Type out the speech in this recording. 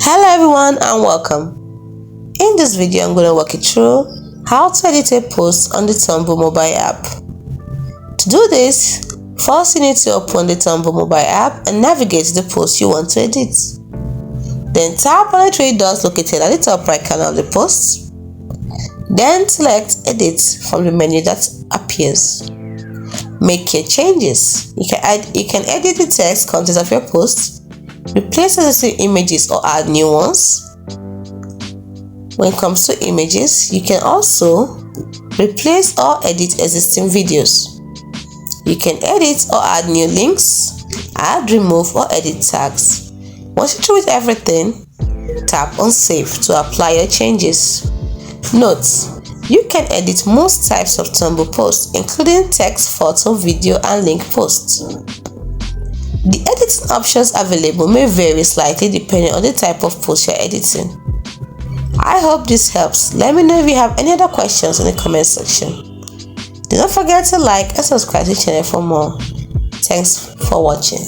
Hello everyone and welcome. In this video I'm going to walk you through how to edit a post on the Tumblr mobile app. To do this, first you need to open the Tumblr mobile app and navigate to the post you want to edit. Then tap on the three dots located at the top right corner of the post. Then select Edit from the menu that appears. Make your changes. You can edit the text content of your post, replace existing images or add new ones. When it comes to images, you can also replace or edit existing videos. You can edit or add new links, add, remove or edit tags. Once you're through with everything, tap on Save to apply your changes. Note: you can edit most types of Tumblr posts, including text, photo, video and link posts. The editing options available may vary slightly depending on the type of post you're editing. I hope this helps. Let me know if you have any other questions in the comment section. Do not forget to like and subscribe to the channel for more. Thanks for watching.